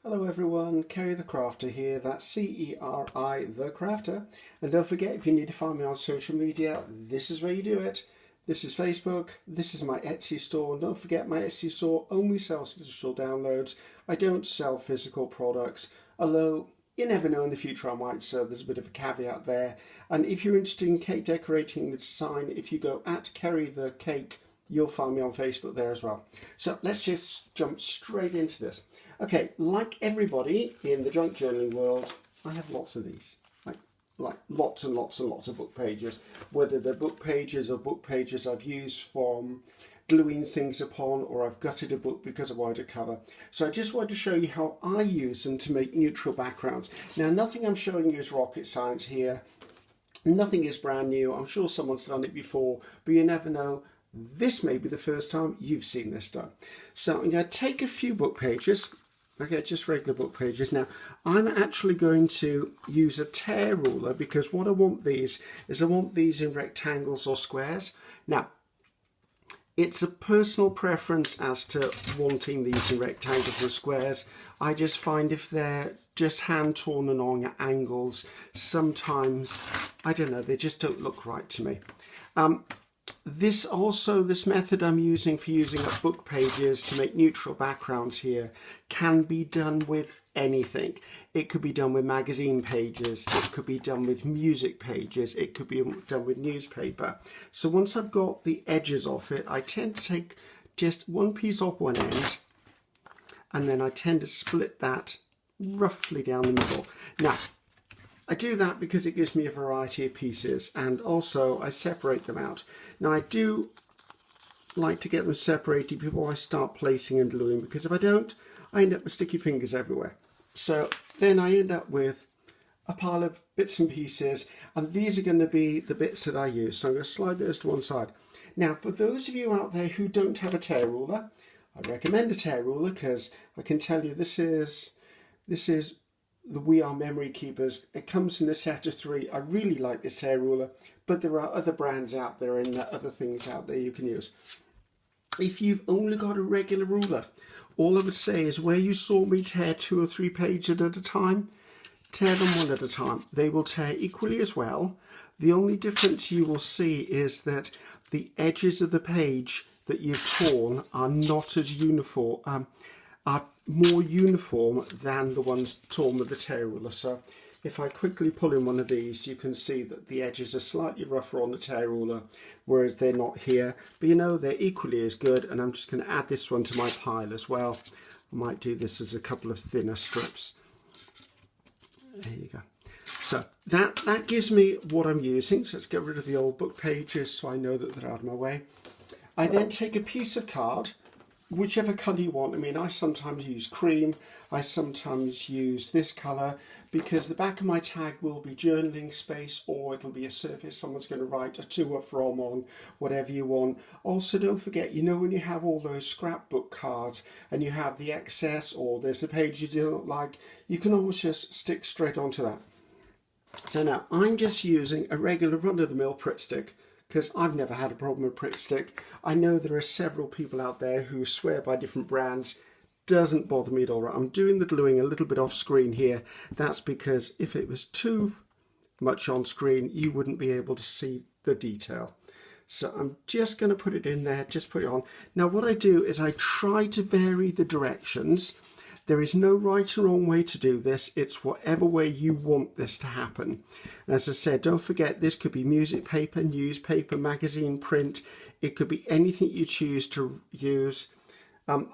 Hello everyone, Ceri the Crafter here, that's C-E-R-I the Crafter. And don't forget, if you need to find me on social media, this is where you do it. This is Facebook, this is my Etsy store. Don't forget, my Etsy store only sells digital downloads. I don't sell physical products, although you never know, in the future I might, so there's a bit of a caveat there. And if you're interested in cake decorating the design, if you go at Ceri the Cake, you'll find me on Facebook there as well. So let's just jump straight into this. Okay, like everybody in the junk journaling world, I have lots of these, like lots and lots and lots of book pages, whether they're book pages or book pages I've used from gluing things upon, or I've gutted a book because I wanted a cover. So I just wanted to show you how I use them to make neutral backgrounds. Now, nothing I'm showing you is rocket science here. Nothing is brand new. I'm sure someone's done it before, but you never know. This may be the first time you've seen this done. So I'm going to take a few book pages. Okay, just regular book pages. Now, I'm actually going to use a tear ruler because what I want these is I want these in rectangles or squares. Now, it's a personal preference as to wanting these in rectangles or squares. I just find if they're just hand torn and on at angles, sometimes, I don't know, they just don't look right to me. This method I'm using for using up book pages to make neutral backgrounds here can be done with anything. It could be done with magazine pages, it could be done with music pages, it could be done with newspaper. So once I've got the edges off it, I tend to take just one piece off one end and then I tend to split that roughly down the middle. Now, I do that because it gives me a variety of pieces, and also I separate them out. Now, I do like to get them separated before I start placing and gluing, because if I don't, I end up with sticky fingers everywhere. So then I end up with a pile of bits and pieces, and these are going to be the bits that I use. So I'm going to slide those to one side. Now, for those of you out there who don't have a tear ruler, I recommend a tear ruler because I can tell you this is the We Are Memory Keepers. It comes in a set of 3. I really like this hair ruler, but there are other brands out there and other things out there you can use. If you've only got a regular ruler, all I would say is where you saw me tear 2 or 3 pages at a time, tear them one at a time. They will tear equally as well. The only difference you will see is that the edges of the page that you've torn are not as uniform, are more uniform than the ones torn with the tear ruler. So if I quickly pull in one of these, you can see that the edges are slightly rougher on the tear ruler, whereas they're not here. But you know, they're equally as good, and I'm just going to add this one to my pile as well. I might do this as a couple of thinner strips. There you go. So that gives me what I'm using. So let's get rid of the old book pages so I know that they're out of my way. I then take a piece of card, whichever colour you want. I mean, I sometimes use cream, I sometimes use this colour, because the back of my tag will be journaling space, or it'll be a surface someone's going to write a to or from on, whatever you want. Also, don't forget, you know, when you have all those scrapbook cards and you have the excess, or there's a page you don't like, you can always just stick straight onto that. So now I'm just using a regular run-of-the-mill Pritt stick, because I've never had a problem with Pritt stick. I know there are several people out there who swear by different brands. Doesn't bother me at all. I'm doing the gluing a little bit off screen here. That's because if it was too much on screen, you wouldn't be able to see the detail. So I'm just going to put it in there, just put it on. Now what I do is I try to vary the directions. There is no right or wrong way to do this. It's whatever way you want this to happen. As I said, don't forget, this could be music paper, newspaper, magazine, print. It could be anything you choose to use.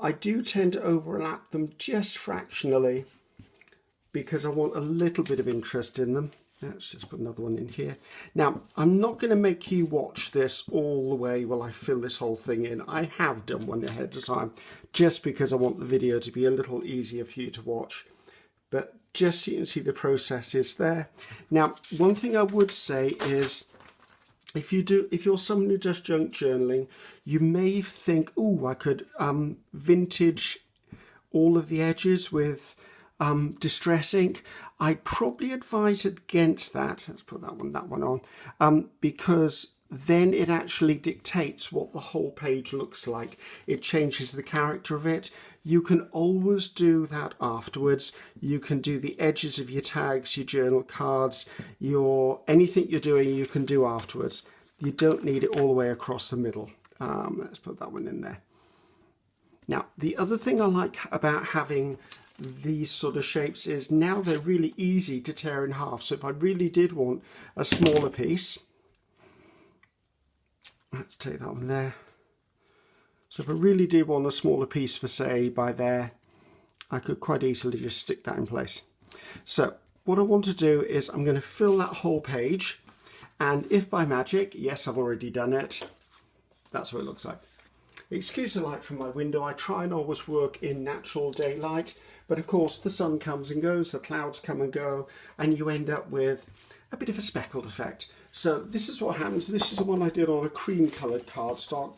I do tend to overlap them just fractionally because I want a little bit of interest in them. Let's just put another one in here. Now, I'm not going to make you watch this all the way while I fill this whole thing in. I have done one ahead of time just because I want the video to be a little easier for you to watch. But just so you can see the process is there. Now, one thing I would say is, if you're someone who does junk journaling, you may think, oh, I could vintage all of the edges with distress ink. I'd probably advise against that. Let's put that one on, because then it actually dictates what the whole page looks like. It changes the character of it. You can always do that afterwards. You can do the edges of your tags, your journal cards, anything you're doing, you can do afterwards. You don't need it all the way across the middle. Let's put that one in there. Now, the other thing I like about having these sort of shapes is now they're really easy to tear in half. So if I really did want a smaller piece, let's take that one there. So if I really did want a smaller piece for, say, by there, I could quite easily just stick that in place. So what I want to do is I'm going to fill that whole page, and if by magic, yes, I've already done it, that's what it looks like. Excuse the light from my window. I try and always work in natural daylight, but of course the sun comes and goes, the clouds come and go, and you end up with a bit of a speckled effect. So this is what happens. This is the one I did on a cream coloured cardstock.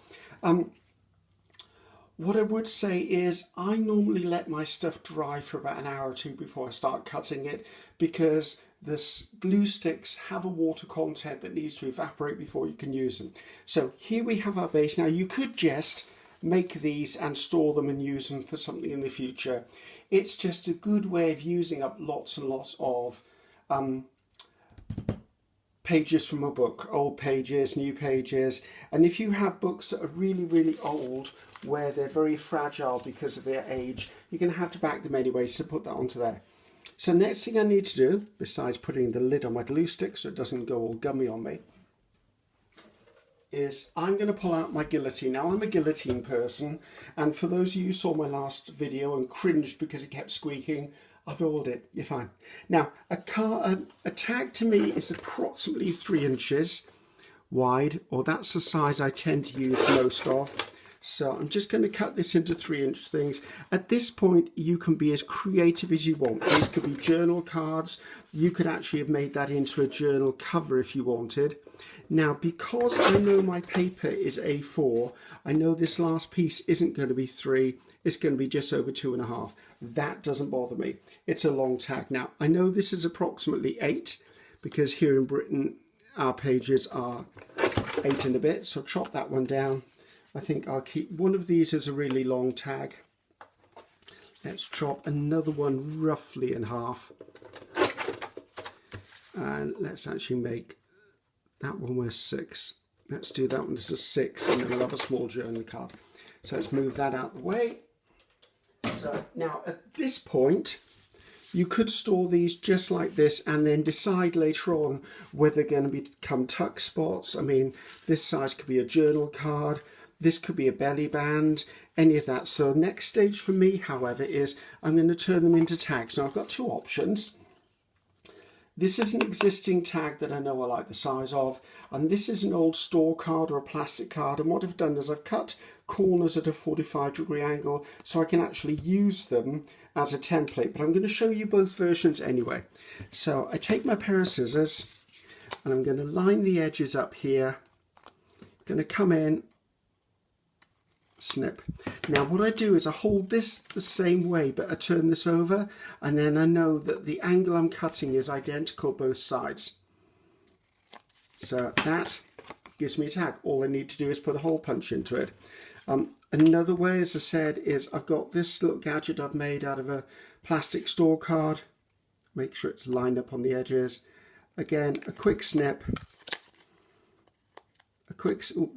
What I would say is I normally let my stuff dry for about an hour or two before I start cutting it, because the glue sticks have a water content that needs to evaporate before you can use them. So here we have our base. Now you could just make these and store them and use them for something in the future. It's just a good way of using up lots and lots of pages from a book, old pages, new pages. And if you have books that are really, really old, where they're very fragile because of their age, you're going to have to back them anyway, so put that onto there. So next thing I need to do, besides putting the lid on my glue stick so it doesn't go all gummy on me, is I'm going to pull out my guillotine. Now I'm a guillotine person, and for those of you who saw my last video and cringed because it kept squeaking, I've oiled it, you're fine. Now a tag to me is approximately 3 inches wide, or that's the size I tend to use most of. So I'm just going to cut this into 3-inch things. At this point, you can be as creative as you want. These could be journal cards. You could actually have made that into a journal cover if you wanted. Now, because I know my paper is A4, I know this last piece isn't going to be 3. It's going to be just over 2.5. That doesn't bother me. It's a long tag. Now, I know this is approximately 8, because here in Britain, our pages are 8 and a bit. So chop that one down. I think I'll keep one of these as a really long tag. Let's chop another one roughly in half. And let's actually make that one was 6. Let's do that one as a 6, and then we'll have a small journal card. So let's move that out of the way. So now at this point, you could store these just like this and then decide later on whether they're going to become tuck spots. I mean, this size could be a journal card. This could be a belly band, any of that. So next stage for me, however, is I'm going to turn them into tags. Now I've got 2 options. This is an existing tag that I know I like the size of, and this is an old store card or a plastic card, and what I've done is I've cut corners at a 45-degree angle so I can actually use them as a template, but I'm going to show you both versions anyway. So I take my pair of scissors and I'm going to line the edges up here, going to come in, snip. Now what I do is I hold this the same way, but I turn this over, and then I know that the angle I'm cutting is identical both sides. So that gives me a tag. All I need to do is put a hole punch into it. Another way, as I said, is I've got this little gadget I've made out of a plastic store card. Make sure it's lined up on the edges. Again, a quick snip.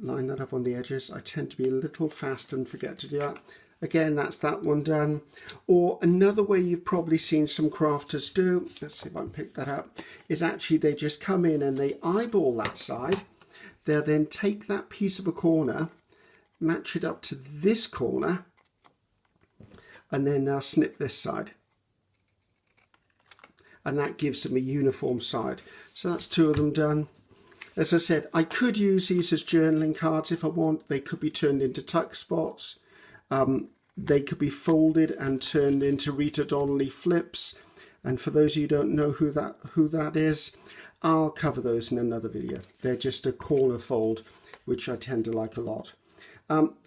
Line that up on the edges. I tend to be a little fast and forget to do that. Again, that's that one done. Or another way you've probably seen some crafters do, let's see if I can pick that up, is actually they just come in and they eyeball that side. They'll then take that piece of a corner, match it up to this corner, and then they'll snip this side. And that gives them a uniform side. So that's 2 of them done. As I said, I could use these as journaling cards if I want. They could be turned into tuck spots. They could be folded and turned into Rita Donnelly flips. And for those of you who don't know who that is, I'll cover those in another video. They're just a corner fold, which I tend to like a lot.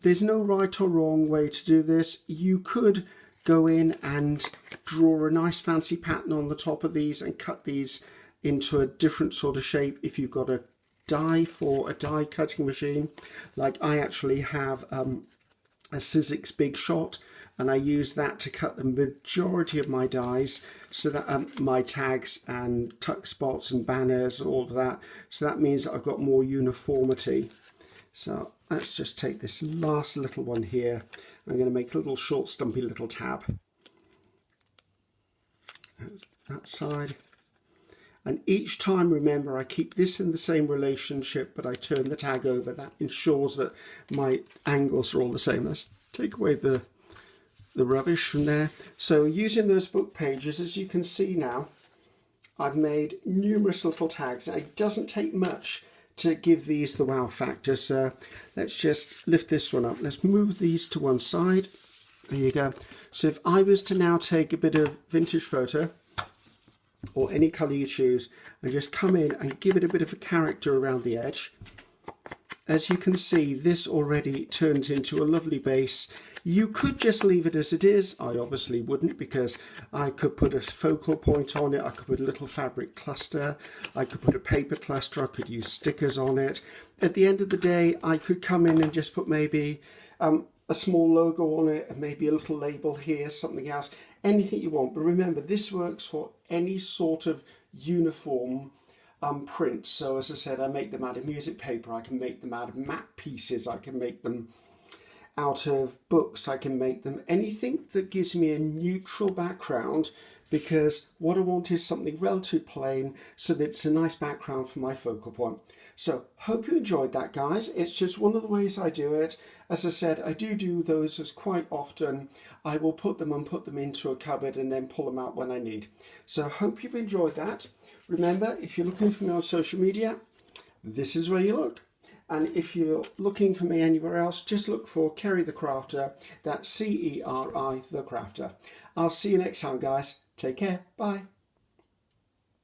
There's no right or wrong way to do this. You could go in and draw a nice fancy pattern on the top of these and cut these into a different sort of shape if you've got a die for a die cutting machine. Like I actually have a Sizzix Big Shot, and I use that to cut the majority of my dies, so that my tags and tuck spots and banners and all of that. So that means that I've got more uniformity. So let's just take this last little one here. I'm going to make a little short stumpy little tab. That side. And each time, remember, I keep this in the same relationship, but I turn the tag over. That ensures that my angles are all the same. Let's take away the rubbish from there. So using those book pages, as you can see now, I've made numerous little tags. It doesn't take much to give these the wow factor. So let's just lift this one up. Let's move these to one side. There you go. So if I was to now take a bit of vintage photo, or any colour you choose, and just come in and give it a bit of a character around the edge, as you can see, this already turns into a lovely base. You could just leave it as it is. I obviously wouldn't, because I could put a focal point on it, I could put a little fabric cluster, I could put a paper cluster, I could use stickers on it. At the end of the day, I could come in and just put maybe a small logo on it, and maybe a little label here, something else, anything you want. But remember, this works for any sort of uniform print. So as I said, I make them out of music paper, I can make them out of map pieces, I can make them out of books, I can make them anything that gives me a neutral background, because what I want is something relatively plain so that it's a nice background for my focal point. So hope you enjoyed that, guys. It's just one of the ways I do it. As I said, I do those as quite often. I will put them into a cupboard and then pull them out when I need. So hope you've enjoyed that. Remember, if you're looking for me on social media, this is where you look. And if you're looking for me anywhere else, just look for Ceri the Crafter. That's Ceri the Crafter. I'll see you next time, guys. Take care. Bye.